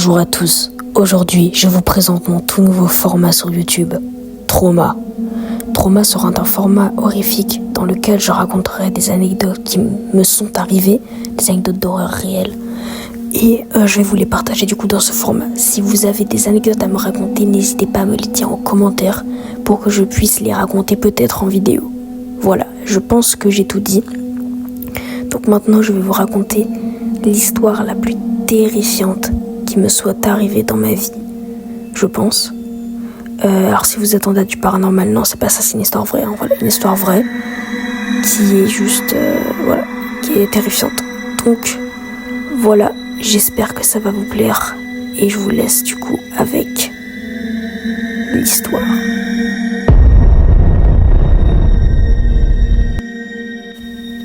Bonjour à tous, aujourd'hui je vous présente mon tout nouveau format sur YouTube, Trauma. Trauma sera un format horrifique dans lequel je raconterai des anecdotes qui me sont arrivées, des anecdotes d'horreur réelles. Et je vais vous les partager du coup dans ce format. Si vous avez des anecdotes à me raconter, n'hésitez pas à me les dire en commentaire pour que je puisse les raconter peut-être en vidéo. Voilà, je pense que j'ai tout dit. Donc maintenant je vais vous raconter l'histoire la plus terrifiante qui me soit arrivée dans ma vie, je pense. Alors si vous attendez à du paranormal, non c'est pas ça, c'est une histoire vraie, hein, voilà, une histoire vraie qui est juste, qui est terrifiante. Donc voilà, j'espère que ça va vous plaire et je vous laisse du coup avec l'histoire.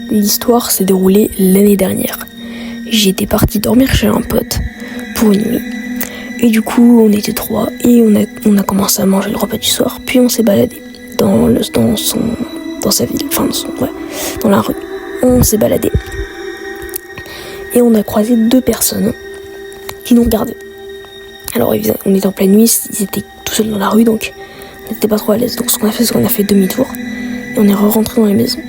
L'histoire s'est déroulée l'année dernière. J'étais partie dormir chez un pote pour une nuit. Et du coup, on était trois et on a commencé à manger le repas du soir. Puis on s'est baladé dans sa ville, dans la rue. On s'est baladé. Et on a croisé deux personnes qui nous regardaient. Alors on était en pleine nuit, ils étaient tout seuls dans la rue, donc on n'était pas trop à l'aise. Donc ce qu'on a fait, c'est qu'on a fait demi-tour et on est rentré dans la maison.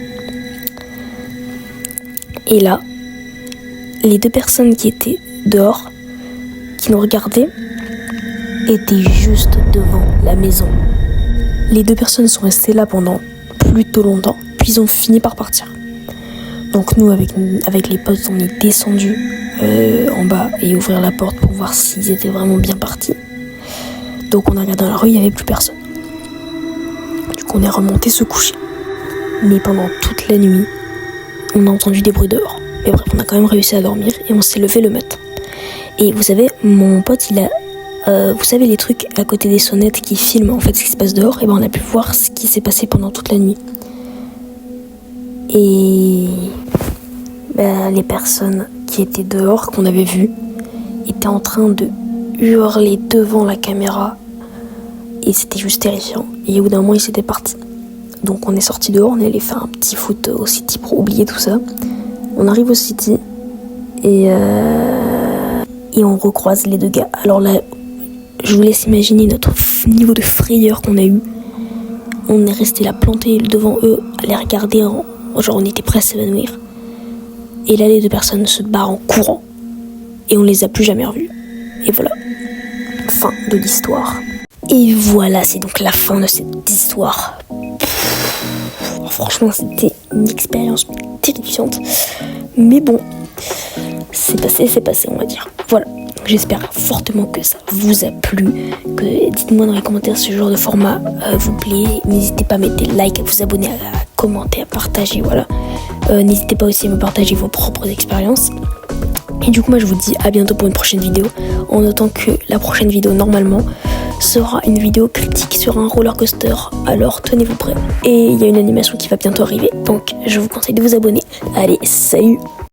Et là, les deux personnes qui étaient dehors, qui nous regardaient, étaient juste devant la maison. Les deux personnes sont restées là pendant plutôt longtemps, puis ils ont fini par partir. Donc nous, avec les potes, on est descendus en bas et ouvrir la porte pour voir s'ils étaient vraiment bien partis. Donc on a regardé dans la rue, il n'y avait plus personne. Du coup on est remonté se coucher. Mais pendant toute la nuit, on a entendu des bruits dehors. Mais bref, on a quand même réussi à dormir et on s'est levé le matin. Et vous savez, mon pote, il a... vous savez les trucs à côté des sonnettes qui filment en fait ce qui se passe dehors, et ben on a pu voir ce qui s'est passé pendant toute la nuit. Et les personnes qui étaient dehors, qu'on avait vues, étaient en train de hurler devant la caméra. Et c'était juste terrifiant. Et au bout d'un moment, ils étaient partis. Donc on est sorti dehors, on est allé faire un petit foot au City pour oublier tout ça. On arrive au City et on recroise les deux gars. Alors là, je vous laisse imaginer notre niveau de frayeur qu'on a eu. On est resté là planté devant eux, à les regarder, genre on était prêts à s'évanouir. Et là, les deux personnes se barrent en courant et on les a plus jamais revus. Et voilà, fin de l'histoire. Et voilà, c'est donc la fin de cette histoire. Franchement, c'était une expérience terrifiante. Mais bon, c'est passé, on va dire. Voilà, j'espère fortement que ça vous a plu. Dites-moi dans les commentaires si ce genre de format vous plaît. N'hésitez pas à mettre des likes, à vous abonner, à commenter, à partager, voilà. N'hésitez pas aussi à me partager vos propres expériences. Et du coup, moi, je vous dis à bientôt pour une prochaine vidéo. En notant que la prochaine vidéo, normalement, sera une vidéo critique sur un roller coaster. Alors, tenez-vous prêts. Et il y a une animation qui va bientôt arriver. Donc, je vous conseille de vous abonner. Allez, salut!